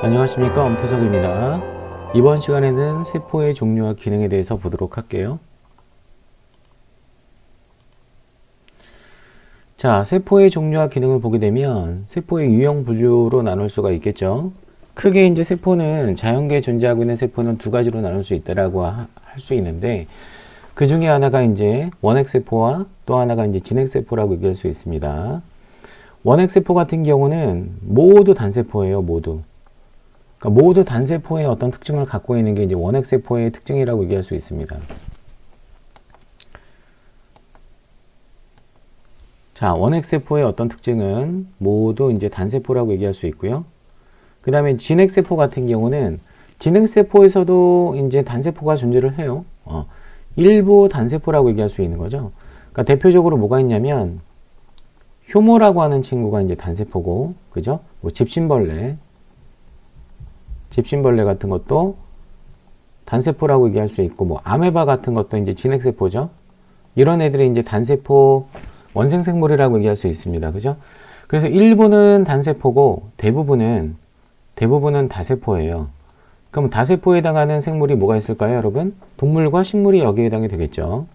안녕하십니까, 엄태석입니다. 이번 시간에는 세포의 종류와 기능에 대해서 보도록 할게요. 자, 세포의 종류와 기능을 보게 되면 세포의 유형 분류로 나눌 수가 있겠죠. 크게 이제 세포는 자연계에 존재하고 있는 세포는 두 가지로 나눌 수 있다라고 할 수 있는데, 그 중에 하나가 이제 원핵세포와 또 하나가 이제 진핵세포라고 얘기할 수 있습니다. 원핵세포 같은 경우는 모두 단세포예요, 모두. 그러니까 모두 단세포의 어떤 특징을 갖고 있는 게 이제 원핵세포의 특징이라고 얘기할 수 있습니다. 자, 원핵세포의 어떤 특징은 모두 이제 단세포라고 얘기할 수 있고요. 그 다음에 진핵세포 같은 경우는 진핵세포에서도 이제 단세포가 존재를 해요. 일부 단세포라고 얘기할 수 있는 거죠. 그러니까 대표적으로 뭐가 있냐면 효모라고 하는 친구가 이제 단세포고, 그죠? 뭐 집신벌레 같은 것도 단세포라고 얘기할 수 있고, 뭐 아메바 같은 것도 이제 진핵세포죠. 이런 애들이 이제 단세포 원생생물이라고 얘기할 수 있습니다. 그죠? 그래서 일부는 단세포고 대부분은 다세포예요. 그럼 다세포에 해당하는 생물이 뭐가 있을까요, 여러분? 동물과 식물이 여기에 해당이 되겠죠.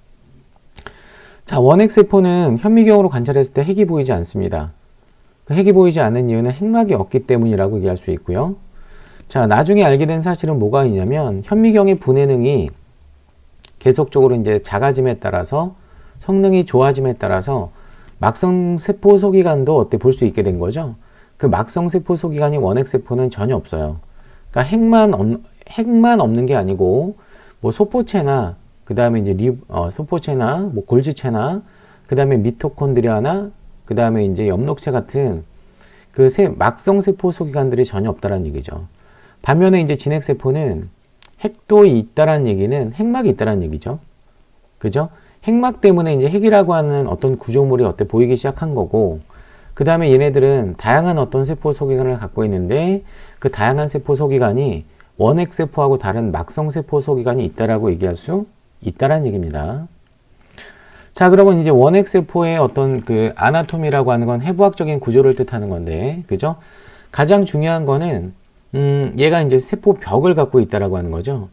자, 원핵세포는 현미경으로 관찰했을 때 핵이 보이지 않습니다. 그 핵이 보이지 않는 이유는 핵막이 없기 때문이라고 얘기할 수 있고요. 자, 나중에 알게 된 사실은 뭐가 있냐면 현미경의 분해능이 계속적으로 이제 작아짐에 따라서 성능이 좋아짐에 따라서 막성세포 소기관도 어때 볼 수 있게 된 거죠. 그 막성세포 소기관이 원핵세포는 전혀 없어요. 그러니까 핵만 없는 게 아니고 뭐 소포체나 그 다음에 이제 소포체나 뭐 골지체나 그 다음에 미토콘드리아나 그 다음에 이제 엽록체 같은 그 막성세포 소기관들이 전혀 없다라는 얘기죠. 반면에 이제 진핵세포는 핵도 있다라는 얘기는 핵막이 있다라는 얘기죠. 그죠? 핵막 때문에 이제 핵이라고 하는 어떤 구조물이 보이기 시작한 거고, 그 다음에 얘네들은 다양한 어떤 세포 소기관을 갖고 있는데, 그 다양한 세포 소기관이 원핵세포하고 다른 막성세포 소기관이 있다라고 얘기할 수 있다라는 얘기입니다. 자, 그러면 이제 원핵세포의 어떤 그 아나토미라고 하는 건 해부학적인 구조를 뜻하는 건데, 그죠? 가장 중요한 거는, 얘가 이제 세포벽을 갖고 있다라고 하는 거죠.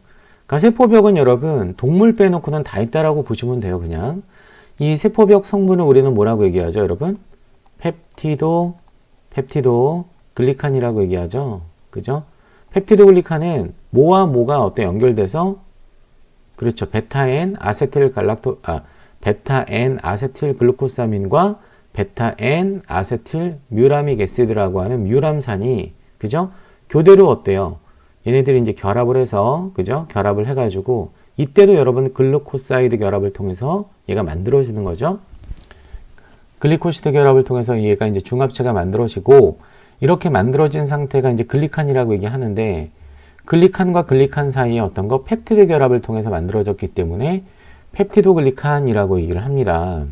그러니까 세포벽은 여러분 동물 빼놓고는 다 있다라고 보시면 돼요. 그냥 이 세포벽 성분을 우리는 뭐라고 얘기하죠, 여러분? 펩티도 글리칸이라고 얘기하죠. 그죠? 펩티도 글리칸은 뭐와 뭐가 연결돼서, 그렇죠, 베타엔 아세틸 글루코사민과 베타엔 아세틸 뮤라믹 애시드라고 하는 뮤람산이, 그죠? 교대로 어때요? 얘네들이 이제 결합을 해서, 그죠? 결합을 해가지고, 이때도 여러분 글루코사이드 결합을 통해서 얘가 만들어지는 거죠. 글리코시드 결합을 통해서 얘가 이제 중합체가 만들어지고, 이렇게 만들어진 상태가 이제 글리칸이라고 얘기하는데, 글리칸과 글리칸 사이에 어떤 거 펩티드 결합을 통해서 만들어졌기 때문에 펩티도글리칸이라고 얘기를 합니다.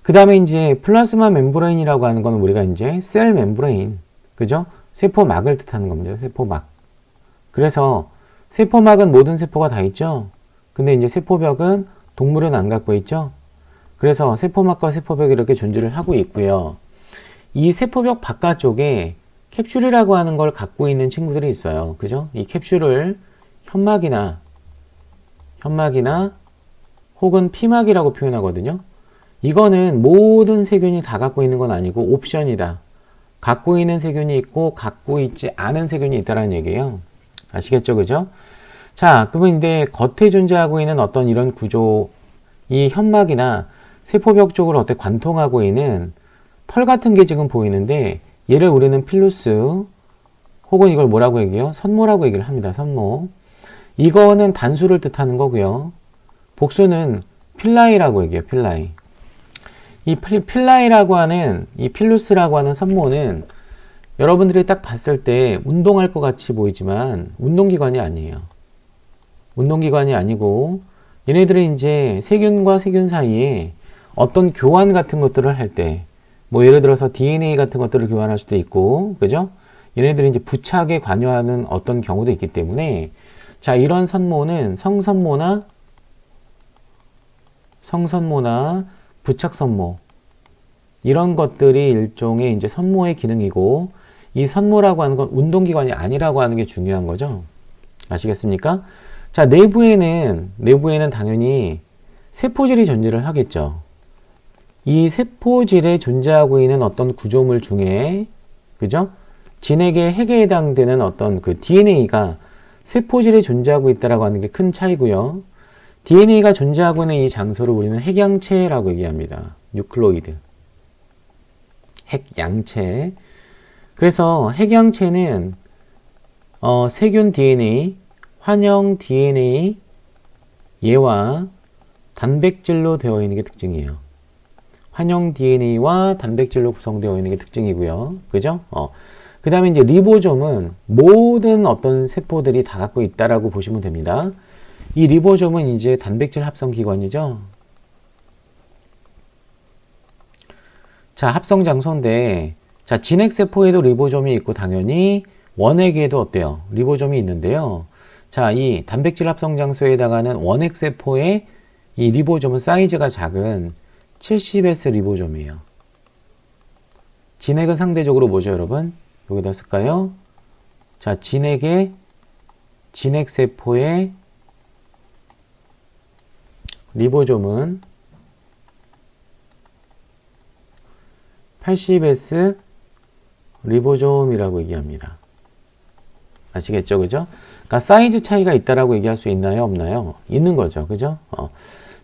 그 다음에 이제 플라즈마 멤브레인이라고 하는 건 우리가 이제 셀 멤브레인, 그죠? 세포막을 뜻하는 겁니다. 세포막. 그래서 세포막은 모든 세포가 다 있죠. 근데 이제 세포벽은 동물은 안 갖고 있죠. 그래서 세포막과 세포벽이 이렇게 존재를 하고 있고요. 이 세포벽 바깥쪽에 캡슐이라고 하는 걸 갖고 있는 친구들이 있어요. 그죠? 이 캡슐을 현막이나 혹은 피막이라고 표현하거든요. 이거는 모든 세균이 다 갖고 있는 건 아니고 옵션이다. 갖고 있는 세균이 있고 갖고 있지 않은 세균이 있다는 얘기예요. 아시겠죠? 그죠? 자, 그러면 이제 겉에 존재하고 있는 어떤 이런 구조, 이 현막이나 세포벽 쪽을 관통하고 있는 털 같은 게 지금 보이는데, 얘를 우리는 필루스 혹은 이걸 뭐라고 얘기해요? 선모라고 얘기를 합니다. 선모. 이거는 단수를 뜻하는 거고요. 복수는 필라이라고 얘기해요. 필라이. 이 필라이라고 하는, 이 필루스라고 하는 선모는 여러분들이 딱 봤을 때 운동할 것 같이 보이지만 운동기관이 아니에요. 운동기관이 아니고 얘네들은 이제 세균과 세균 사이에 어떤 교환 같은 것들을 할 때, 뭐 예를 들어서 DNA 같은 것들을 교환할 수도 있고, 그죠? 얘네들이 이제 부착에 관여하는 어떤 경우도 있기 때문에, 자, 이런 선모는 성선모나 부착선모, 이런 것들이 일종의 이제 선모의 기능이고, 이 선모라고 하는 건 운동기관이 아니라고 하는 게 중요한 거죠. 아시겠습니까? 자, 내부에는 당연히 세포질이 존재를 하겠죠. 이 세포질에 존재하고 있는 어떤 구조물 중에, 그죠? 진액의 핵에 해당되는 어떤 그 DNA가 세포질에 존재하고 있다라고 하는 게 큰 차이고요. DNA가 존재하고 있는 이 장소를 우리는 핵양체라고 얘기합니다. 뉴클로이드. 핵양체. 그래서 핵양체는 세균 DNA, 환영 DNA, 얘와 단백질로 되어 있는 게 특징이에요. 환영 DNA와 단백질로 구성되어 있는 게 특징이고요. 그죠? 그 다음에 이제 리보좀은 모든 어떤 세포들이 다 갖고 있다라고 보시면 됩니다. 이 리보좀은 이제 단백질 합성 기관이죠. 자, 합성 장소인데, 자, 진핵세포에도 리보좀이 있고 당연히 원핵에도 어때요? 리보좀이 있는데요. 자, 이 단백질 합성 장소에 해당하는 원핵세포의 이 리보좀은 사이즈가 작은 70S 리보좀이에요. 진핵은 상대적으로 뭐죠, 여러분? 여기다 쓸까요? 자, 진핵세포의 리보좀은 80S 리보좀이라고 얘기합니다. 아시겠죠? 그죠? 그러니까 사이즈 차이가 있다라고 얘기할 수 있나요? 없나요? 있는 거죠. 그죠?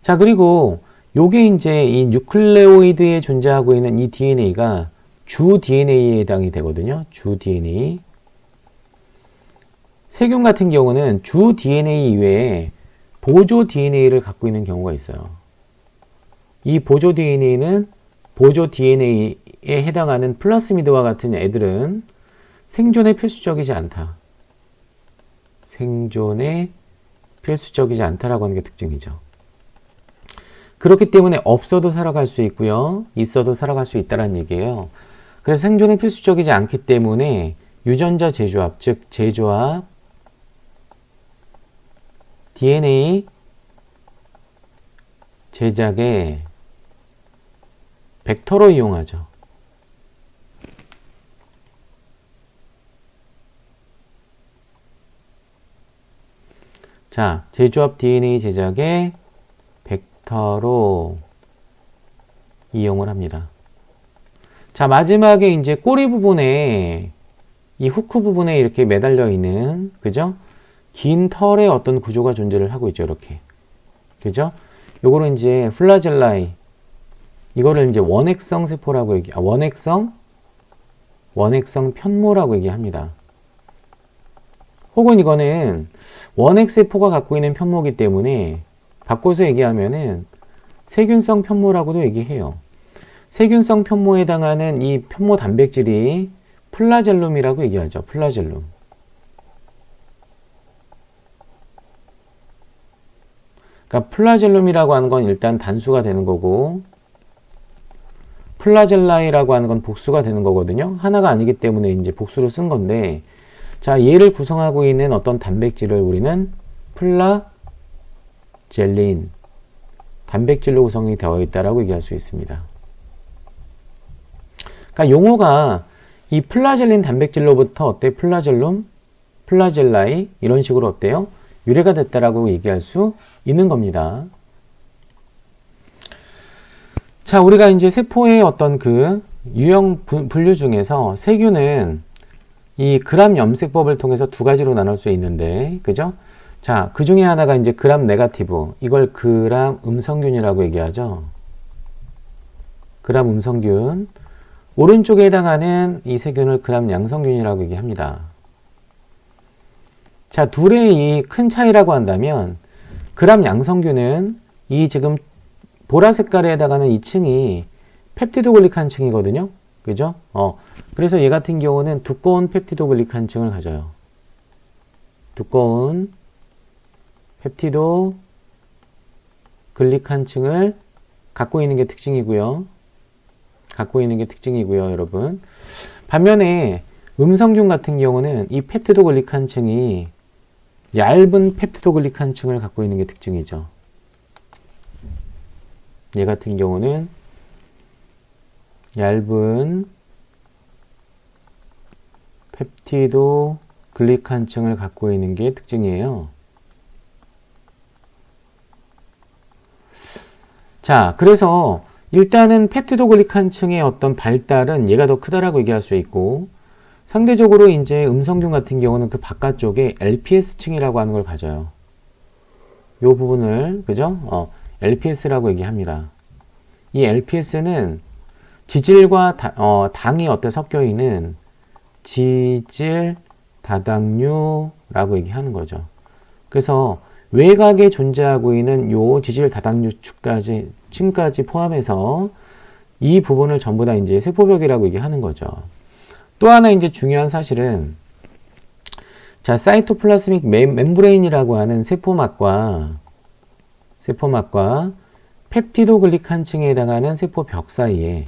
자, 그리고 요게 이제 이 뉴클레오이드에 존재하고 있는 이 DNA가 주 DNA에 해당이 되거든요. 주 DNA. 세균 같은 경우는 주 DNA 이외에 보조 DNA를 갖고 있는 경우가 있어요. 이 보조 DNA는 보조 DNA에 해당하는 플라스미드와 같은 애들은 생존에 필수적이지 않다. 생존에 필수적이지 않다라고 하는 게 특징이죠. 그렇기 때문에 없어도 살아갈 수 있고요. 있어도 살아갈 수 있다는 얘기예요. 그래서 생존에 필수적이지 않기 때문에 유전자 재조합, 즉 재조합, DNA 제작에 벡터로 이용하죠. 자, 재조합 DNA 제작에 벡터로 이용을 합니다. 자, 마지막에 이제 꼬리 부분에 이 후크 부분에 이렇게 매달려 있는, 그죠? 긴 털의 어떤 구조가 존재를 하고 있죠. 이렇게. 그죠? 요거를 이제 플라젤라이, 이거를 이제 원핵성 세포라고 원핵성 편모라고 얘기합니다. 혹은 이거는 원핵 세포가 갖고 있는 편모이기 때문에 바꿔서 얘기하면은 세균성 편모라고도 얘기해요. 세균성 편모에 해당하는 이 편모 단백질이 플라젤룸이라고 얘기하죠. 플라젤룸. 그러니까 플라젤룸이라고 하는 건 일단 단수가 되는 거고, 플라젤라이라고 하는 건 복수가 되는 거거든요. 하나가 아니기 때문에 이제 복수로 쓴 건데, 자, 얘를 구성하고 있는 어떤 단백질을 우리는 플라젤린, 단백질로 구성이 되어 있다라고 얘기할 수 있습니다. 그러니까 용어가 이 플라젤린 단백질로부터 어때? 플라젤룸, 플라젤라이 이런 식으로 어때요? 유래가 됐다라고 얘기할 수 있는 겁니다. 자, 우리가 이제 세포의 어떤 그 유형 분류 중에서 세균은 이 그람 염색법을 통해서 두 가지로 나눌 수 있는데, 그죠? 자, 그 중에 하나가 이제 그람 네가티브, 이걸 그람 음성균이라고 얘기하죠. 그람 음성균. 오른쪽에 해당하는 이 세균을 그람 양성균이라고 얘기합니다. 자, 둘의 이 큰 차이라고 한다면, 그람 양성균은 이 지금 보라 색깔에 해당하는 이 층이 펩티도글리칸 층이거든요. 그죠? 그래서 얘 같은 경우는 두꺼운 펩티도글리칸 층을 가져요. 두꺼운 펩티도글리칸 층을 갖고 있는 게 특징이고요. 여러분. 반면에 음성균 같은 경우는 이 펩티도글리칸 층이 얇은 펩티도글리칸 층을 갖고 있는 게 특징이죠. 얘 같은 경우는 얇은 펩티도 글리칸층을 갖고 있는 게 특징이에요. 자, 그래서 일단은 펩티도글리칸층의 어떤 발달은 얘가 더 크다라고 얘기할 수 있고, 상대적으로 이제 음성균 같은 경우는 그 바깥쪽에 LPS층이라고 하는 걸 가져요. 요 부분을, 그죠? LPS라고 얘기합니다. 이 LPS는 지질과 당이 섞여 있는 지질 다당류라고 얘기하는 거죠. 그래서 외곽에 존재하고 있는 요 지질 다당류 층까지 포함해서 이 부분을 전부 다 이제 세포벽이라고 얘기하는 거죠. 또 하나 이제 중요한 사실은, 자, 사이토플라스믹 멤브레인이라고 하는 세포막과 펩티도글리칸층에 해당하는 세포벽 사이에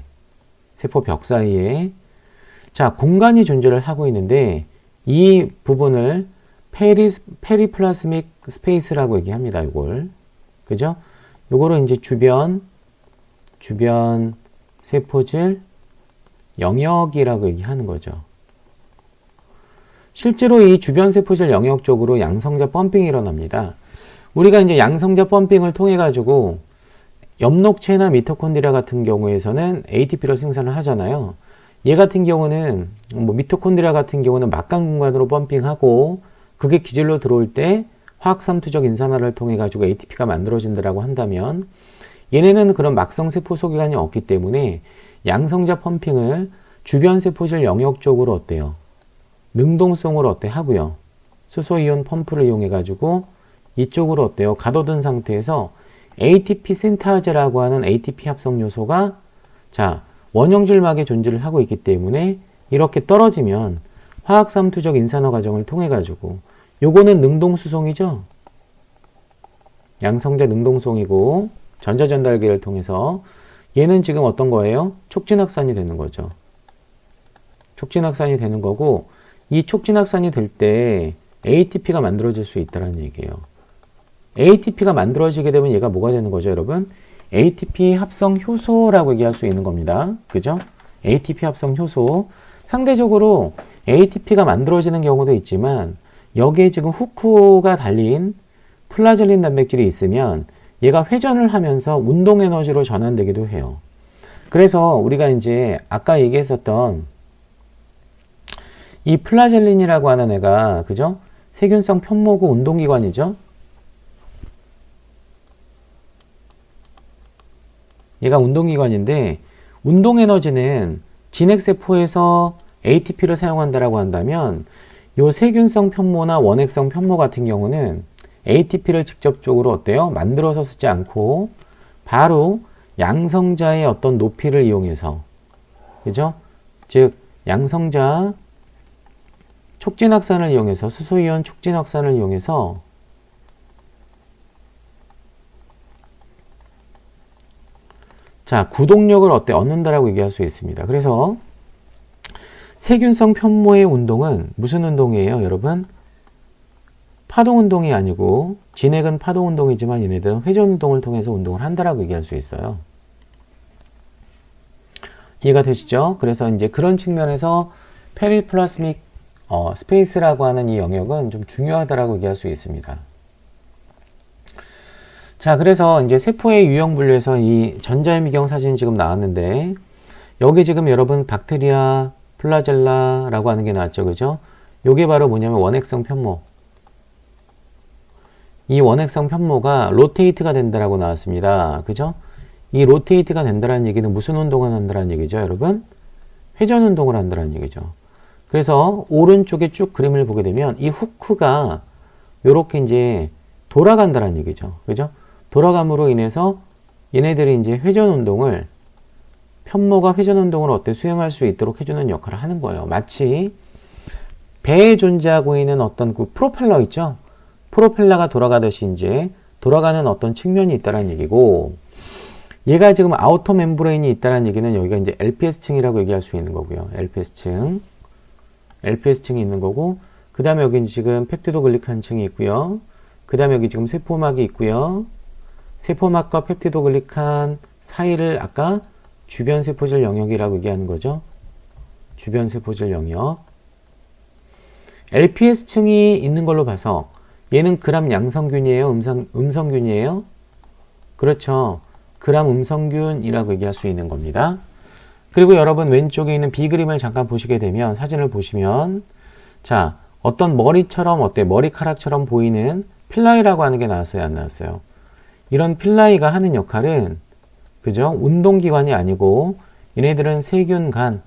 자, 공간이 존재를 하고 있는데, 이 부분을 페리플라스믹 스페이스라고 얘기합니다. 이걸. 그죠? 요거를 이제 주변 세포질 영역이라고 얘기하는 거죠. 실제로 이 주변 세포질 영역 쪽으로 양성자 펌핑이 일어납니다. 우리가 이제 양성자 펌핑을 통해 가지고 엽록체나 미토콘드리아 같은 경우에서는 ATP를 생산을 하잖아요. 얘 같은 경우는 미토콘드리아 같은 경우는 막간 공간으로 펌핑하고, 그게 기질로 들어올 때 화학삼투적 인산화를 통해 가지고 ATP가 만들어진다라고 한다면, 얘네는 그런 막성 세포 소기관이 없기 때문에 양성자 펌핑을 주변 세포질 영역 쪽으로 어때요? 능동성으로 하고요. 수소이온 펌프를 이용해 가지고 이쪽으로 어때요? 가둬둔 상태에서 ATP 신타제라고 하는 ATP 합성 요소가, 자, 원형질막에 존재를 하고 있기 때문에 이렇게 떨어지면 화학삼투적 인산화 과정을 통해 가지고, 요거는 능동수송이죠. 양성자 능동송이고 전자전달기를 통해서, 얘는 지금 어떤 거예요? 촉진확산이 되는 거죠. 촉진확산이 되는 거고, 이 촉진확산이 될 때 ATP가 만들어질 수 있다는 얘기예요. ATP가 만들어지게 되면 얘가 뭐가 되는 거죠, 여러분? ATP 합성 효소라고 얘기할 수 있는 겁니다. 그죠? ATP 합성 효소. 상대적으로 ATP가 만들어지는 경우도 있지만, 여기에 지금 후크가 달린 플라젤린 단백질이 있으면 얘가 회전을 하면서 운동 에너지로 전환되기도 해요. 그래서 우리가 이제 아까 얘기했었던 이 플라젤린이라고 하는 애가, 그죠? 세균성 편모구 운동기관이죠? 얘가 운동기관인데, 운동에너지는 진핵세포에서 ATP를 사용한다라고 한다면, 요 세균성 편모나 원핵성 편모 같은 경우는 ATP를 직접적으로 어때요? 만들어서 쓰지 않고, 바로 양성자의 어떤 높이를 이용해서, 그죠? 즉, 양성자 촉진확산을 이용해서, 수소이온 촉진확산을 이용해서 자, 구동력을 얻는다라고 얘기할 수 있습니다. 그래서 세균성 편모의 운동은 무슨 운동이에요, 여러분? 파동 운동이 아니고, 진핵은 파동 운동이지만 얘네들은 회전 운동을 통해서 운동을 한다라고 얘기할 수 있어요. 이해가 되시죠? 그래서 이제 그런 측면에서 페리플라스믹 스페이스라고 하는 이 영역은 좀 중요하다라고 얘기할 수 있습니다. 자, 그래서 이제 세포의 유형 분류에서 이 전자현미경 사진이 지금 나왔는데, 여기 지금 여러분 박테리아 플라젤라라고 하는 게 나왔죠, 그죠? 요게 바로 뭐냐면 원핵성 편모. 이 원핵성 편모가 로테이트가 된다라고 나왔습니다. 그죠? 이 로테이트가 된다라는 얘기는 무슨 운동을 한다라는 얘기죠, 여러분? 회전 운동을 한다라는 얘기죠. 그래서 오른쪽에 쭉 그림을 보게 되면 이 후크가 요렇게 이제 돌아간다라는 얘기죠. 그죠? 돌아감으로 인해서 얘네들이 이제 회전 운동을, 편모가 회전 운동을 수행할 수 있도록 해주는 역할을 하는 거예요. 마치 배에 존재하고 있는 어떤 그 프로펠러 있죠? 프로펠러가 돌아가듯이 이제 돌아가는 어떤 측면이 있다는 얘기고, 얘가 지금 아우터 멤브레인이 있다는 얘기는 여기가 이제 LPS층이라고 얘기할 수 있는 거고요. LPS층이 있는 거고, 그 다음에 여기 지금 펩티도글리칸층이 있고요. 그 다음에 여기 지금 세포막이 있고요. 세포막과 펩티도글리칸 사이를 아까 주변 세포질 영역이라고 얘기하는 거죠. 주변 세포질 영역. LPS층이 있는 걸로 봐서 얘는 그람 양성균이에요? 음성균이에요? 그렇죠. 그람 음성균이라고 얘기할 수 있는 겁니다. 그리고 여러분 왼쪽에 있는 B 그림을 잠깐 보시게 되면 사진을 보시면 자 어떤 머리처럼 머리카락처럼 보이는 필라이라고 하는 게 나왔어요? 안 나왔어요? 이런 필라이가 하는 역할은 그죠? 운동기관이 아니고 얘네들은 세균간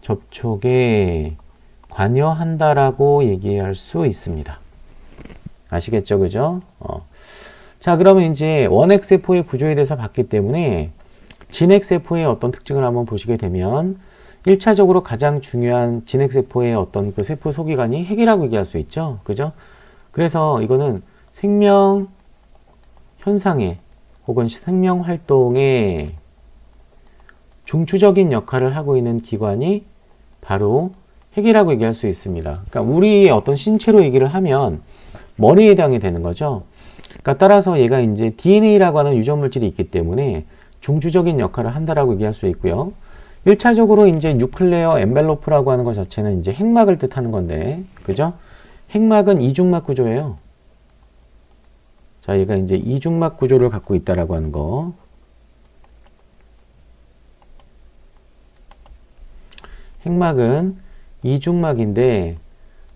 접촉에 관여한다라고 얘기할 수 있습니다. 아시겠죠? 그죠? 자, 그러면 이제 원핵세포의 구조에 대해서 봤기 때문에 진핵세포의 어떤 특징을 한번 보시게 되면 1차적으로 가장 중요한 진핵세포의 어떤 그 세포 소기관이 핵이라고 얘기할 수 있죠. 그죠? 그래서 이거는 생명 현상에 혹은 생명 활동에 중추적인 역할을 하고 있는 기관이 바로 핵이라고 얘기할 수 있습니다. 그러니까 우리의 어떤 신체로 얘기를 하면 머리에 해당이 되는 거죠. 그러니까 따라서 얘가 이제 DNA라고 하는 유전 물질이 있기 때문에 중추적인 역할을 한다라고 얘기할 수 있고요. 1차적으로 이제 뉴클레어 엔벨로프라고 하는 것 자체는 이제 핵막을 뜻하는 건데, 그죠? 핵막은 이중막 구조예요. 자, 얘가 이제 이중막 구조를 갖고 있다라고 하는 거. 핵막은 이중막인데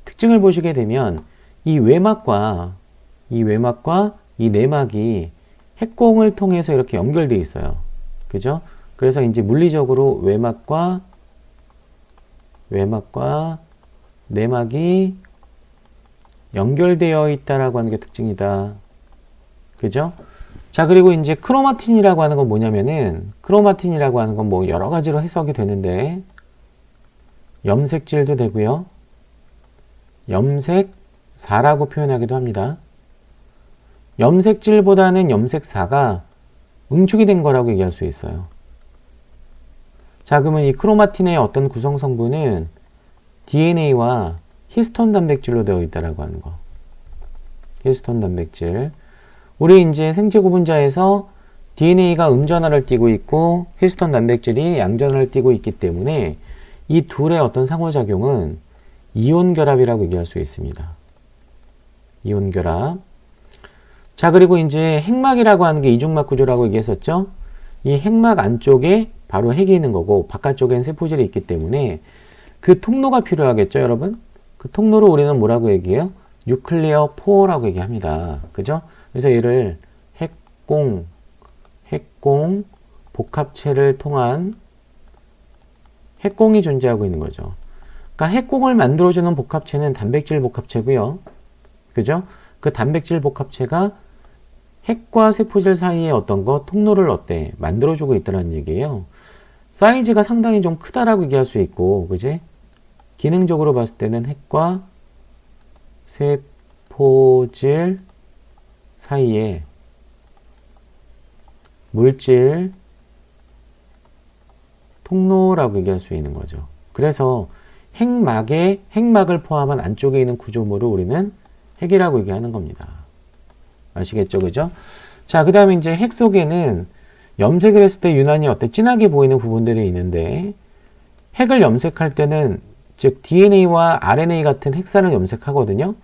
특징을 보시게 되면 이 외막과 이 내막이 핵공을 통해서 이렇게 연결되어 있어요. 그죠? 그래서 이제 물리적으로 외막과 내막이 연결되어 있다라고 하는 게 특징이다. 그죠? 자, 그리고 이제 크로마틴이라고 하는 건 뭐냐면은, 크로마틴이라고 하는 건 뭐 여러 가지로 해석이 되는데, 염색질도 되고요. 염색사라고 표현하기도 합니다. 염색질보다는 염색사가 응축이 된 거라고 얘기할 수 있어요. 자, 그러면 이 크로마틴의 어떤 구성 성분은 DNA와 히스톤 단백질로 되어 있다라고 하는 거. 히스톤 단백질. 우리 이제 생체 구분자에서 DNA가 음전하를 띠고 있고 히스톤 단백질이 양전하를 띠고 있기 때문에 이 둘의 어떤 상호작용은 이온 결합이라고 얘기할 수 있습니다. 이온 결합. 자, 그리고 이제 핵막이라고 하는 게 이중막 구조라고 얘기했었죠. 이 핵막 안쪽에 바로 핵이 있는 거고 바깥쪽엔 세포질이 있기 때문에 그 통로가 필요하겠죠, 여러분? 그 통로를 우리는 뭐라고 얘기해요? 뉴클리어 포라고 얘기합니다. 그죠? 그래서 얘를 핵공 복합체를 통한 핵공이 존재하고 있는 거죠. 그러니까 핵공을 만들어주는 복합체는 단백질 복합체고요. 그죠? 그 단백질 복합체가 핵과 세포질 사이에 어떤 거 통로를 만들어주고 있다는 얘기예요. 사이즈가 상당히 좀 크다라고 얘기할 수 있고, 그지? 기능적으로 봤을 때는 핵과 세포질 사이에 물질 통로라고 얘기할 수 있는 거죠. 그래서 핵막을 포함한 안쪽에 있는 구조물을 우리는 핵이라고 얘기하는 겁니다. 아시겠죠? 그죠? 자, 그 다음에 이제 핵 속에는 염색을 했을 때 유난히 진하게 보이는 부분들이 있는데 핵을 염색할 때는 즉 DNA와 RNA 같은 핵산을 염색하거든요.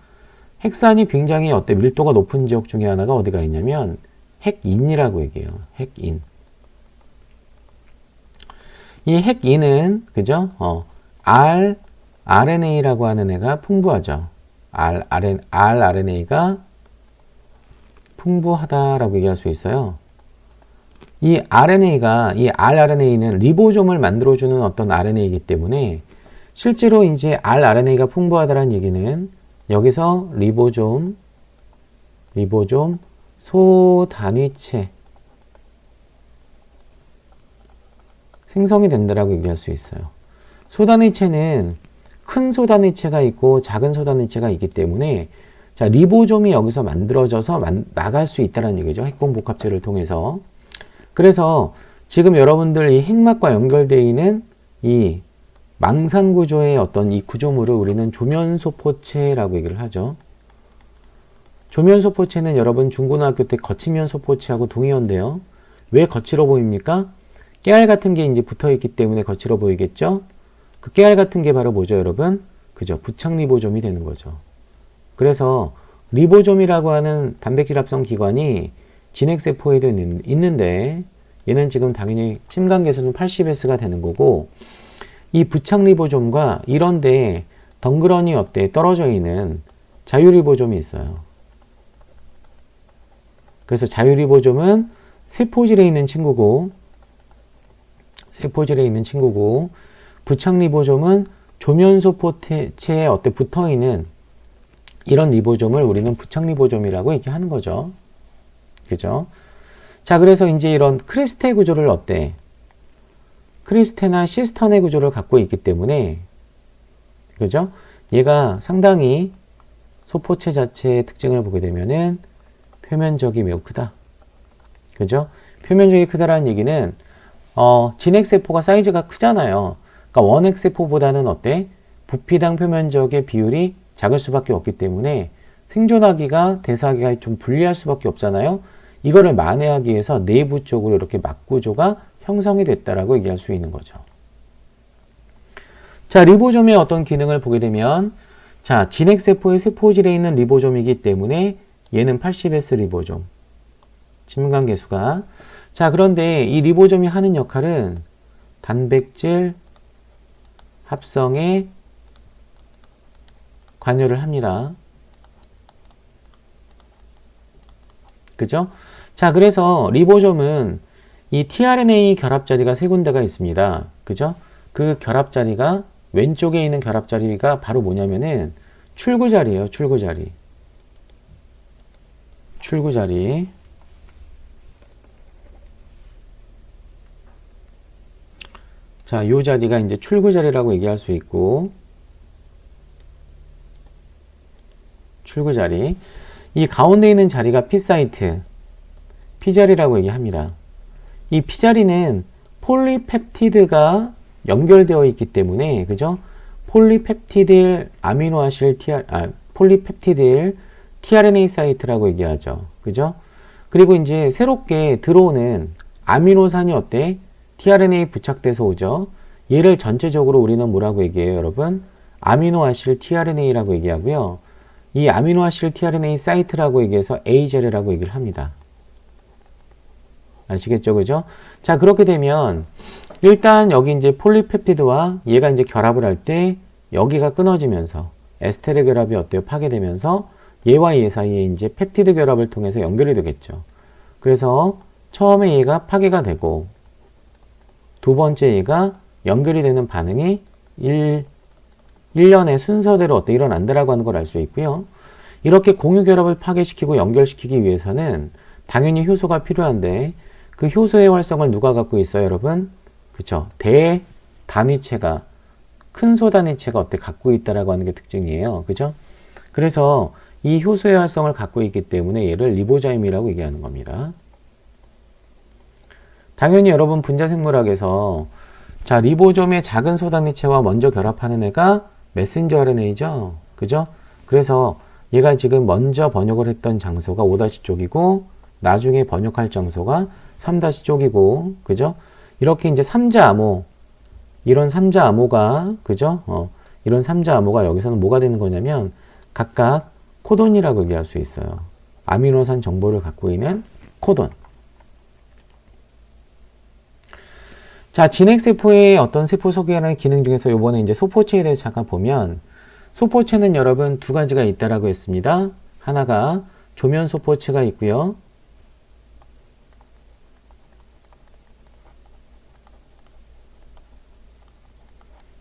핵산이 굉장히 밀도가 높은 지역 중에 하나가 어디가 있냐면 핵인이라고 얘기해요. 핵인. 이 핵인은 그죠? rRNA라고 하는 애가 풍부하죠. rRNA가 풍부하다라고 얘기할 수 있어요. 이 rRNA는 리보솜을 만들어주는 어떤 RNA이기 때문에 실제로 이제 rRNA가 풍부하다는 얘기는 여기서 리보솜 소단위체 생성이 된다라고 얘기할 수 있어요. 소단위체는 큰 소단위체가 있고 작은 소단위체가 있기 때문에 자, 리보솜이 여기서 만들어져서 나갈 수 있다는 얘기죠. 핵공 복합체를 통해서. 그래서 지금 여러분들 이 핵막과 연결되어 있는 이 망상 구조의 어떤 이 구조물을 우리는 조면소포체라고 얘기를 하죠. 조면소포체는 여러분 중고등학교 때 거치면소포체하고 동의어인데요. 왜 거치로 보입니까? 깨알 같은 게 이제 붙어 있기 때문에 거칠어 보이겠죠? 그 깨알 같은 게 바로 뭐죠, 여러분? 그죠? 부착 리보좀이 되는 거죠. 그래서 리보좀이라고 하는 단백질 합성 기관이 진핵세포에도 있는데 얘는 지금 당연히 침강계수는 80S가 되는 거고, 이 부착 리보좀과 이런데 덩그러니 어때 떨어져 있는 자유리보좀이 있어요. 그래서 자유리보좀은 세포질에 있는 친구고, 부착 리보좀은 조면소포체에 어때 붙어 있는 이런 리보좀을 우리는 부착 리보좀이라고 얘기하는 거죠. 그죠? 자, 그래서 이제 이런 크리스테 구조를 어때? 크리스테나 시스턴의 구조를 갖고 있기 때문에, 그죠? 얘가 상당히 소포체 자체의 특징을 보게 되면은 표면적이 매우 크다. 그죠? 표면적이 크다라는 얘기는, 진핵세포가 사이즈가 크잖아요. 그러니까 원핵세포보다는 어때? 부피당 표면적의 비율이 작을 수밖에 없기 때문에 생존하기가, 대사하기가 좀 불리할 수밖에 없잖아요. 이거를 만회하기 위해서 내부 쪽으로 이렇게 막구조가 형성이 됐다라고 얘기할 수 있는 거죠. 자, 리보좀의 어떤 기능을 보게 되면, 자, 진핵세포의 세포질에 있는 리보좀이기 때문에 얘는 80S 리보좀. 침강계수가. 자, 그런데 이 리보좀이 하는 역할은 단백질 합성에 관여를 합니다. 그죠? 자, 그래서 리보좀은 이 tRNA 결합자리가 세 군데가 있습니다. 그죠? 그 결합자리가 왼쪽에 있는 결합자리가 바로 뭐냐면은 출구자리예요. 출구자리. 자, 요 자리가 이제 출구자리라고 얘기할 수 있고, 출구자리. 이 가운데 있는 자리가 P사이트, P자리라고 얘기합니다. 이 P자리는 폴리펩티드가 연결되어 있기 때문에, 그죠? 폴리펩티딜 아미노아실 폴리펩티딜 tRNA 사이트라고 얘기하죠. 그죠? 그리고 이제 새롭게 들어오는 아미노산이 어때? tRNA 부착돼서 오죠. 얘를 전체적으로 우리는 뭐라고 얘기해요, 여러분? 아미노아실 tRNA라고 얘기하고요. 이 아미노아실 tRNA 사이트라고 얘기해서 A자리라고 얘기를 합니다. 아시겠죠? 그죠? 자, 그렇게 되면 일단 여기 이제 폴리펩티드와 얘가 이제 결합을 할 때 여기가 끊어지면서 에스테르 결합이 어때요? 파괴되면서 얘와 얘 사이에 이제 펩티드 결합을 통해서 연결이 되겠죠. 그래서 처음에 얘가 파괴가 되고 두 번째 얘가 연결이 되는 반응이 1년의 순서대로 어때 일어난다라고 하는 걸 알 수 있고요. 이렇게 공유 결합을 파괴시키고 연결시키기 위해서는 당연히 효소가 필요한데 그 효소의 활성을 누가 갖고 있어요, 여러분? 그쵸? 대단위체가, 큰 소단위체가 어때 갖고 있다라고 하는 게 특징이에요. 그죠? 그래서 이 효소의 활성을 갖고 있기 때문에 얘를 리보자임이라고 얘기하는 겁니다. 당연히 여러분 분자생물학에서 자, 리보좀의 작은 소단위체와 먼저 결합하는 애가 메신저 RNA죠. 그죠? 그래서 얘가 지금 먼저 번역을 했던 장소가 5-쪽이고 나중에 번역할 장소가 3-쪽이고, 그죠? 이렇게 이제 3자 암호, 이런 3자 암호가, 그죠? 이런 3자 암호가 여기서는 뭐가 되는 거냐면 각각 코돈이라고 얘기할 수 있어요. 아미노산 정보를 갖고 있는 코돈. 자, 진핵세포의 어떤 세포 소개하는 기능 중에서 요번에 이제 소포체에 대해서 잠깐 보면, 소포체는 여러분 두 가지가 있다라고 했습니다. 하나가 조면 소포체가 있고요.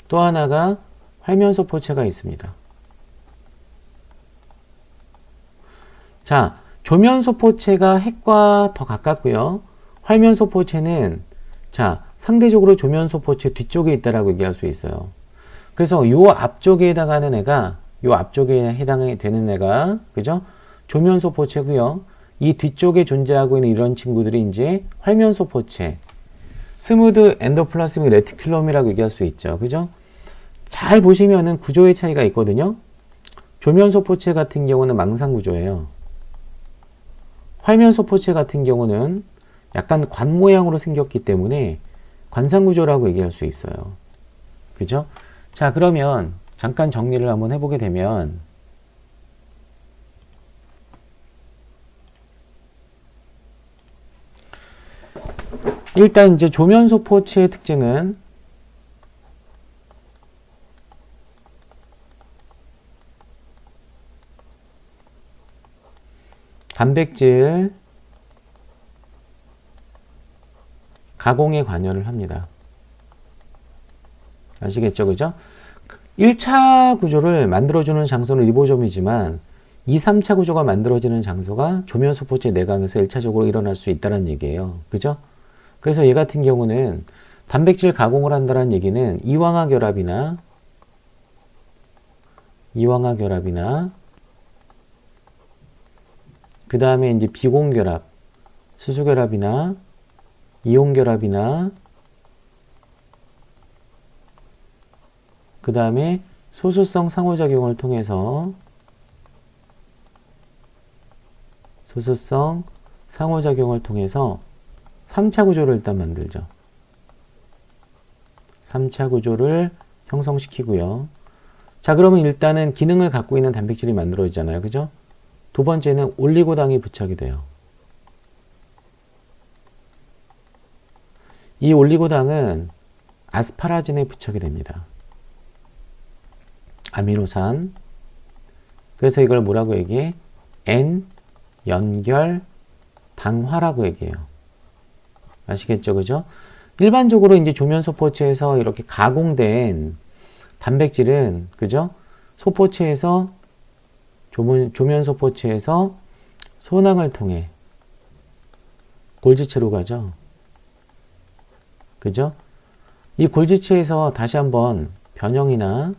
또 하나가 활면 소포체가 있습니다. 자, 조면 소포체가 핵과 더 가깝고요. 활면 소포체는 자, 상대적으로 조면 소포체 뒤쪽에 있다라고 얘기할 수 있어요. 그래서 요 앞쪽에 해당하는 애가, 요 앞쪽에 해당이 되는 애가, 그죠? 조면 소포체고요. 이 뒤쪽에 존재하고 있는 이런 친구들이 이제 활면 소포체, 스무드 엔도플라스믹 레티큘럼이라고 얘기할 수 있죠. 그죠? 잘 보시면은 구조의 차이가 있거든요. 조면 소포체 같은 경우는 망상 구조예요. 활면 소포체 같은 경우는 약간 관 모양으로 생겼기 때문에 관상구조라고 얘기할 수 있어요. 그죠? 자, 그러면 잠깐 정리를 한번 해보게 되면 일단 이제 조면소포체의 특징은 단백질 가공에 관여를 합니다. 아시겠죠? 그죠? 1차 구조를 만들어주는 장소는 리보좀이지만 2, 3차 구조가 만들어지는 장소가 조면소포체 내광에서 1차적으로 일어날 수 있다는 얘기예요. 그죠? 그래서 얘 같은 경우는 단백질 가공을 한다는 얘기는 이황화 결합이나 그 다음에 이제 비공결합, 수소결합이나 이온결합이나 그 다음에 소수성 상호작용을 통해서 3차 구조를 일단 만들죠. 3차 구조를 형성시키고요. 자, 그러면 일단은 기능을 갖고 있는 단백질이 만들어지잖아요. 그죠? 두 번째는 올리고당이 부착이 돼요. 이 올리고당은 아스파라진에 부착이 됩니다. 아미노산. 그래서 이걸 뭐라고 얘기해? N-연결 당화라고 얘기해요. 아시겠죠? 그죠? 일반적으로 이제 조면소포체에서 이렇게 가공된 단백질은, 그죠? 소포체에서, 조면소포체에서 소낭을 통해 골지체로 가죠. 그죠? 이 골지체에서 다시 한번 변형이나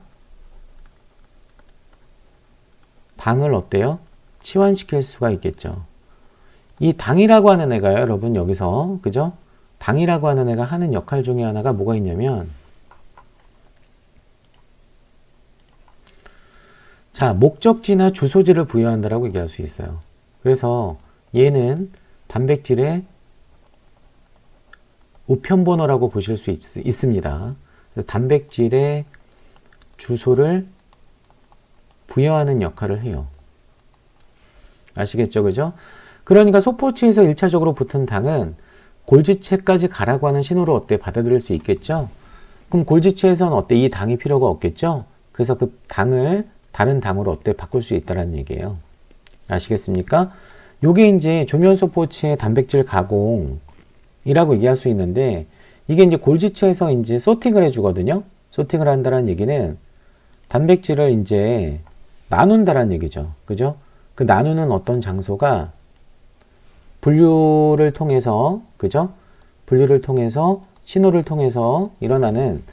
당을 어때요? 치환시킬 수가 있겠죠. 이 당이라고 하는 애가요, 여러분, 여기서, 그죠? 당이라고 하는 애가 하는 역할 중에 하나가 뭐가 있냐면, 자, 목적지나 주소지를 부여한다라고 얘기할 수 있어요. 그래서 얘는 단백질의 우편번호라고 보실 수 있습니다. 그래서 단백질의 주소를 부여하는 역할을 해요. 아시겠죠? 그죠? 그러니까 소포체에서 1차적으로 붙은 당은 골지체까지 가라고 하는 신호를 어때? 받아들일 수 있겠죠? 그럼 골지체에서는 어때? 이 당이 필요가 없겠죠? 그래서 그 당을 다른 당으로 어때? 바꿀 수 있다는 얘기예요. 아시겠습니까? 요게 이제 조면소포체의 단백질 가공이라고 얘기할 수 있는데, 이게 이제 골지체에서 이제 소팅을 해주거든요? 소팅을 한다는 얘기는 단백질을 이제 나눈다는 얘기죠. 그죠? 그 나누는 어떤 장소가 분류를 통해서, 그죠? 분류를 통해서, 신호를 통해서 일어나는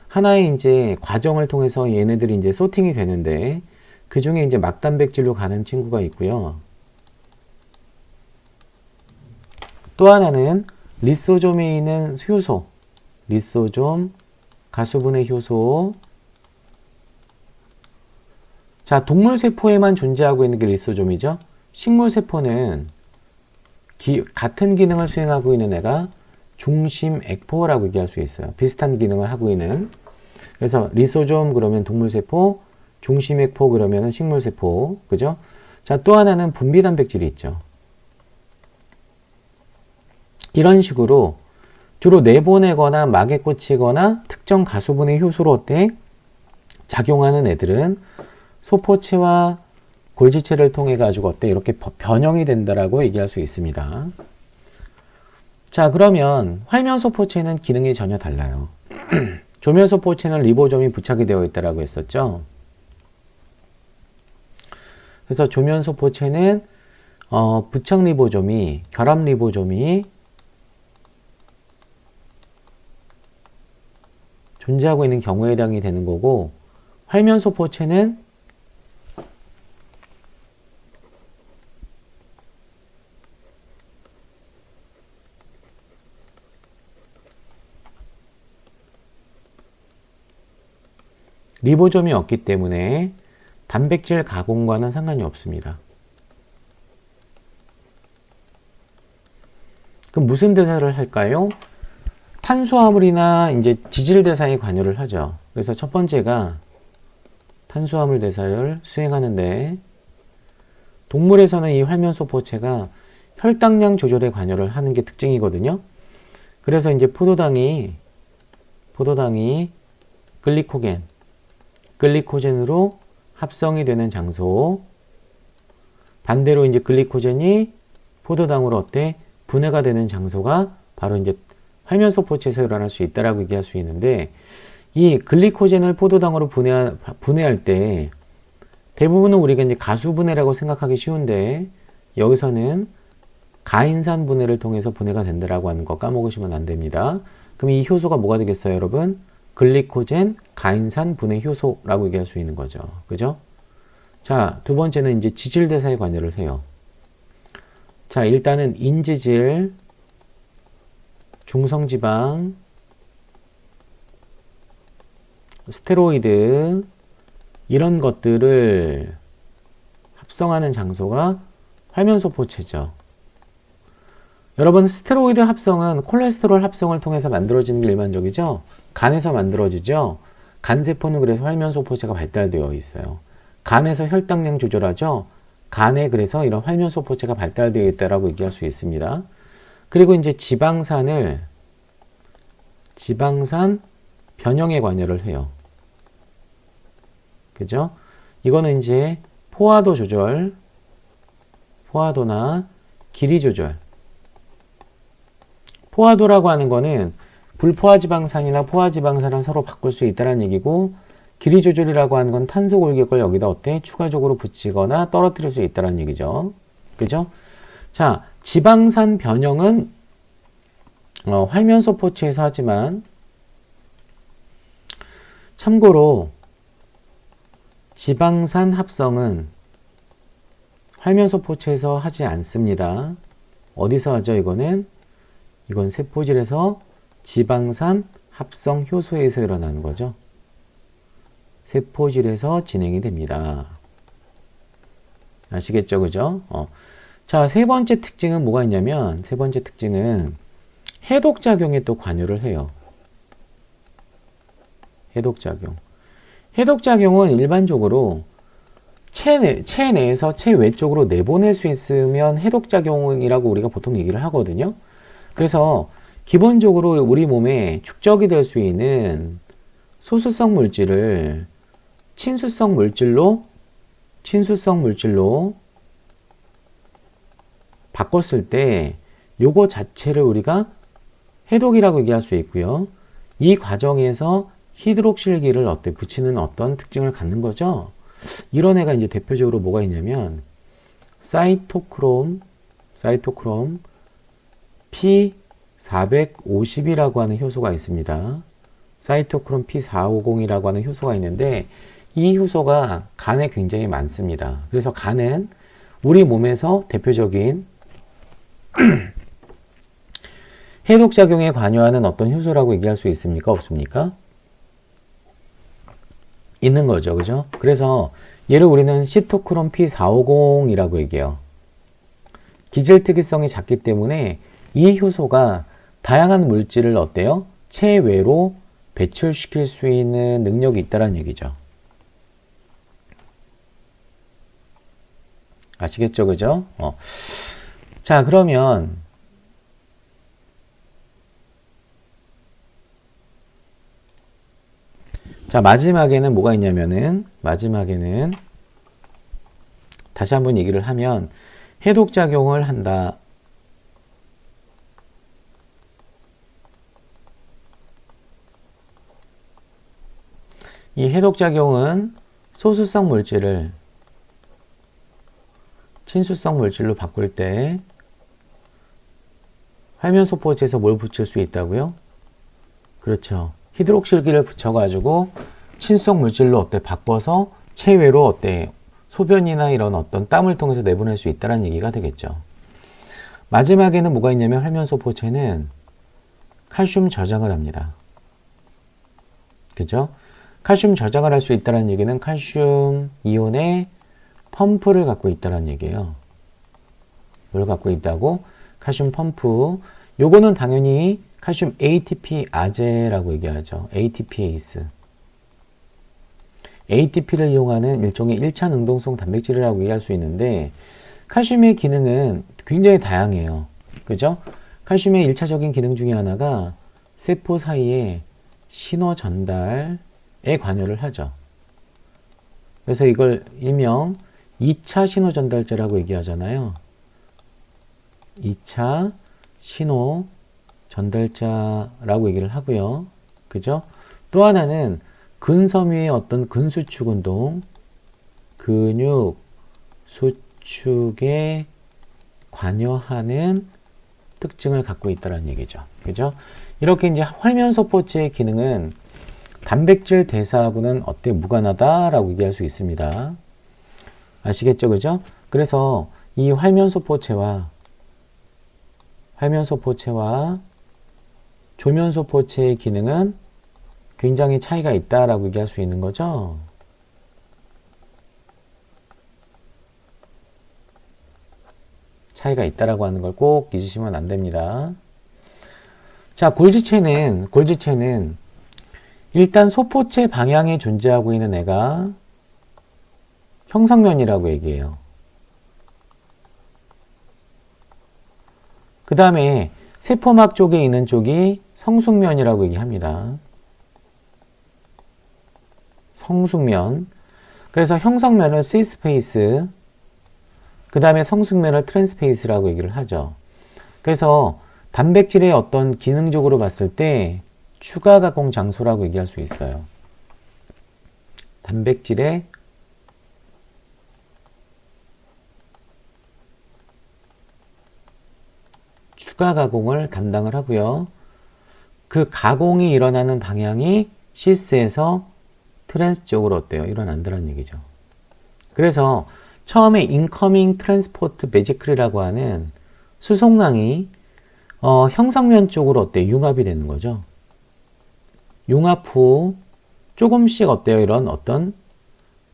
하나의 이제 과정을 통해서 얘네들이 이제 소팅이 되는데, 그 중에 이제 막단백질로 가는 친구가 있고요. 또 하나는 리소좀에 있는 효소, 리소좀, 가수분해 효소. 자, 동물세포에만 존재하고 있는 게 리소좀이죠. 식물세포는 같은 기능을 수행하고 있는 애가 중심액포라고 얘기할 수 있어요. 비슷한 기능을 하고 있는. 그래서 리소좀 그러면 동물세포, 중심액포 그러면 식물세포. 그죠? 자, 또 하나는 분비단백질이 있죠. 이런 식으로 주로 내보내거나 막에 꽂히거나 특정 가수분해 효소로 어때? 작용하는 애들은 소포체와 골지체를 통해 가지고 어때? 이렇게 변형이 된다라고 얘기할 수 있습니다. 자, 그러면 활면소포체는 기능이 전혀 달라요. 조면소포체는 리보좀이 부착이 되어 있다라고 했었죠. 그래서 조면소포체는 부착 리보좀이, 결합 리보좀이 존재하고 있는 경우에 해당이 되는 거고, 활면소포체는 리보좀이 없기 때문에 단백질 가공과는 상관이 없습니다. 그럼 무슨 대사를 할까요? 탄수화물이나 이제 지질 대사에 관여를 하죠. 그래서 첫 번째가 탄수화물 대사를 수행하는데, 동물에서는 이 활면소포체가 혈당량 조절에 관여를 하는 게 특징이거든요. 그래서 이제 포도당이 글리코젠으로 합성이 되는 장소, 반대로 이제 글리코젠이 포도당으로 어때? 분해가 되는 장소가 바로 이제 활면소포체에서 일어날 수 있다라고 얘기할 수 있는데, 이 글리코젠을 포도당으로 분해할 때 대부분은 우리가 이제 가수분해라고 생각하기 쉬운데, 여기서는 가인산 분해를 통해서 분해가 된다라고 하는 거 까먹으시면 안 됩니다. 그럼 이 효소가 뭐가 되겠어요, 여러분? 글리코젠 가인산 분해 효소라고 얘기할 수 있는 거죠. 그죠? 자, 두 번째는 이제 지질대사에 관여를 해요. 자, 일단은 인지질, 중성지방, 스테로이드, 이런 것들을 합성하는 장소가 활면소포체죠. 여러분, 스테로이드 합성은 콜레스테롤 합성을 통해서 만들어지는 게 일반적이죠. 간에서 만들어지죠. 간세포는 그래서 활면소포체가 발달되어 있어요. 간에서 혈당량 조절하죠. 간에 그래서 이런 활면소포체가 발달되어 있다라고 얘기할 수 있습니다. 그리고 이제 지방산 변형에 관여를 해요. 그죠? 이거는 이제 포화도 조절, 포화도나 길이 조절. 포화도라고 하는 거는 불포화지방산이나 포화지방산을 서로 바꿀 수 있다는 얘기고, 길이 조절이라고 하는 건 탄소 골격을 여기다 어때? 추가적으로 붙이거나 떨어뜨릴 수 있다는 얘기죠. 그죠? 자, 지방산 변형은 활면소포체에서 하지만, 참고로 지방산 합성은 활면소포체에서 하지 않습니다. 어디서 하죠? 이건 세포질에서 지방산 합성 효소에서 일어나는 거죠. 세포질에서 진행이 됩니다. 아시겠죠? 그죠? 자, 세 번째 특징은 뭐가 있냐면, 세 번째 특징은 해독작용에 또 관여를 해요. 해독작용은 일반적으로 체 내에서 체 외쪽으로 내보낼 수 있으면 해독작용이라고 우리가 보통 얘기를 하거든요. 그래서 기본적으로 우리 몸에 축적이 될 수 있는 소수성 물질을 친수성 물질로 바꿨을 때 요거 자체를 우리가 해독이라고 얘기할 수 있고요. 이 과정에서 히드록실기를 붙이는 어떤 특징을 갖는 거죠. 이런 애가 이제 대표적으로 뭐가 있냐면 사이토크롬 P450이라고 하는 효소가 있습니다. 사이토크롬 P450이라고 하는 효소가 있는데, 이 효소가 간에 굉장히 많습니다. 그래서 간은 우리 몸에서 대표적인 해독작용에 관여하는 어떤 효소라고 얘기할 수 있습니까? 없습니까? 있는 거죠. 그죠? 그래서 얘를 우리는 시토크롬 P450이라고 얘기해요. 기질 특이성이 작기 때문에 이 효소가 다양한 물질을 어때요? 체외로 배출시킬 수 있는 능력이 있다는 얘기죠. 아시겠죠? 그죠? 자, 그러면 자, 마지막에는 뭐가 있냐면은, 마지막에는 다시 한번 얘기를 하면 해독작용을 한다. 이 해독작용은 소수성 물질을 친수성 물질로 바꿀 때 활면소포체에서 뭘 붙일 수 있다고요? 그렇죠. 히드록실기를 붙여가지고 친수성 물질로 바꿔서 체외로 소변이나 이런 어떤 땀을 통해서 내보낼 수 있다는 얘기가 되겠죠. 마지막에는 뭐가 있냐면 활면소포체는 칼슘 저장을 합니다. 그죠? 칼슘 저장을 할 수 있다는 얘기는 칼슘 이온의 펌프를 갖고 있다는 얘기예요. 뭘 갖고 있다고? 칼슘 펌프. 요거는 당연히 칼슘 ATP 아제라고 얘기하죠. ATPase. ATP를 이용하는 일종의 1차 능동성 단백질이라고 얘기할 수 있는데, 칼슘의 기능은 굉장히 다양해요. 그죠? 칼슘의 1차적인 기능 중에 하나가 세포 사이에 신호 전달에 관여를 하죠. 그래서 이걸 일명 2차 신호 전달제라고 얘기하잖아요. 2차 신호 전달자라고 얘기를 하고요. 그죠? 또 하나는 근섬유의 어떤 근수축 운동, 근육 수축에 관여하는 특징을 갖고 있다는 얘기죠. 그죠? 이렇게 이제 활면소포체의 기능은 단백질 대사하고는 어때 무관하다라고 얘기할 수 있습니다. 아시겠죠? 그죠? 그래서 이 활면소포체와 조면소포체의 기능은 굉장히 차이가 있다라고 얘기할 수 있는 거죠. 차이가 있다라고 하는 걸 꼭 잊으시면 안 됩니다. 자, 골지체는 일단 소포체 방향에 존재하고 있는 애가 형성면이라고 얘기해요. 그 다음에 세포막 쪽에 있는 쪽이 성숙면이라고 얘기합니다. 성숙면. 그래서 형성면을 시스페이스, 그 다음에 성숙면을 트랜스페이스라고 얘기를 하죠. 그래서 단백질의 어떤 기능적으로 봤을 때 추가 가공 장소라고 얘기할 수 있어요. 단백질의 추가 가공을 담당을 하고요. 그 가공이 일어나는 방향이 시스에서 트랜스 쪽으로 어때요? 일어난다는 얘기죠. 그래서 처음에 인커밍 트랜스포트 베지클이라고 하는 수송랑이 형성면 쪽으로 어때요? 융합이 되는 거죠. 융합 후 조금씩 어때요? 이런 어떤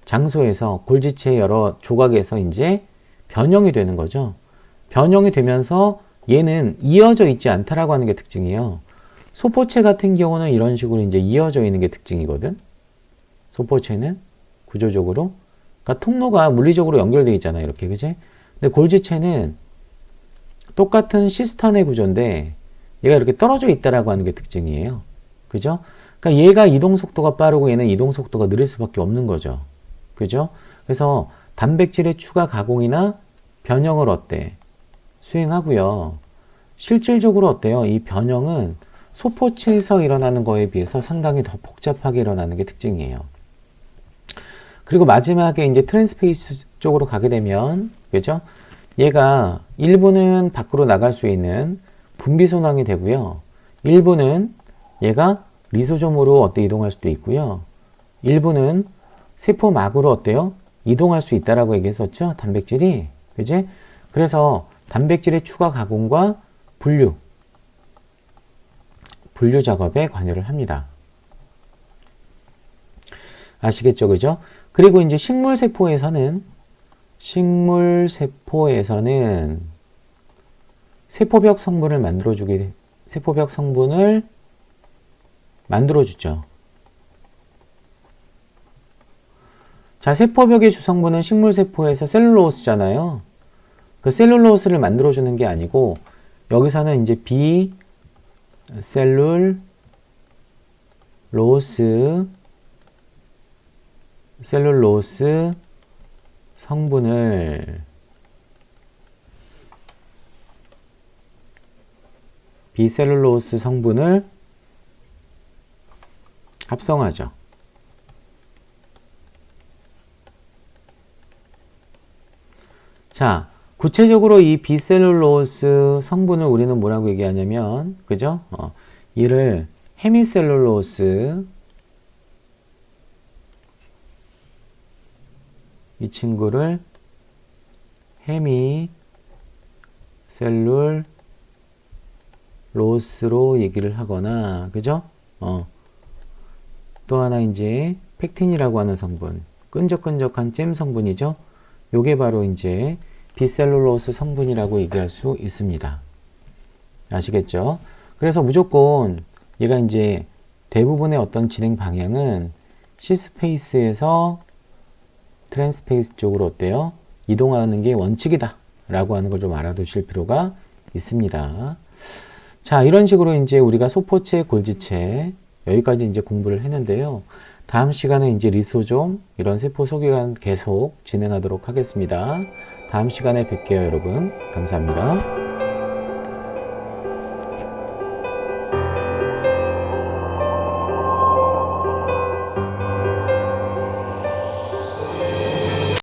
장소에서 골지체 여러 조각에서 이제 변형이 되는 거죠. 변형이 되면서 얘는 이어져 있지 않다라고 하는 게 특징이에요. 소포체 같은 경우는 이런 식으로 이제 이어져 있는 게 특징이거든. 소포체는 구조적으로. 그러니까 통로가 물리적으로 연결되어 있잖아요. 이렇게, 그지? 근데 골지체는 똑같은 시스턴의 구조인데 얘가 이렇게 떨어져 있다라고 하는 게 특징이에요. 그죠? 그러니까 얘가 이동 속도가 빠르고 얘는 이동 속도가 느릴 수밖에 없는 거죠. 그죠? 그래서 단백질의 추가 가공이나 변형을 어때? 수행하고요. 실질적으로 어때요? 이 변형은 소포체에서 일어나는 거에 비해서 상당히 더 복잡하게 일어나는 게 특징이에요. 그리고 마지막에 이제 트랜스페이스 쪽으로 가게 되면, 그죠? 얘가 일부는 밖으로 나갈 수 있는 분비소낭이 되고요. 일부는 얘가 리소솜으로 어때 이동할 수도 있고요. 일부는 세포막으로 어때요? 이동할 수 있다라고 얘기했었죠? 단백질이. 그지? 그래서 단백질의 추가 가공과 분류 작업에 관여를 합니다. 아시겠죠? 그죠? 그리고 이제 식물세포에서는 세포벽 성분을 만들어주죠. 자, 세포벽의 주성분은 식물세포에서 셀룰로스잖아요. 그 셀룰로스를 만들어주는 게 아니고 여기서는 이제 셀룰로스 성분을 비셀룰로스 성분을 합성하죠. 자, 구체적으로 이 비셀룰로스 성분을 우리는 뭐라고 얘기하냐면, 그죠? 이를 헤미셀룰로스, 이 친구를 헤미셀룰로스로 얘기를 하거나, 그죠? 또 하나 이제 팩틴이라고 하는 성분, 끈적끈적한 잼 성분이죠. 요게 바로 이제 비셀룰로스 성분이라고 얘기할 수 있습니다. 아시겠죠? 그래서 무조건 얘가 이제 대부분의 어떤 진행 방향은 C 스페이스에서 트랜스페이스 쪽으로 어때요? 이동하는 게 원칙이다 라고 하는 걸 좀 알아두실 필요가 있습니다. 자, 이런 식으로 이제 우리가 소포체, 골지체 여기까지 이제 공부를 했는데요. 다음 시간에 이제 리소좀 이런 세포 소개관 계속 진행하도록 하겠습니다. 다음 시간에 뵐게요, 여러분. 감사합니다.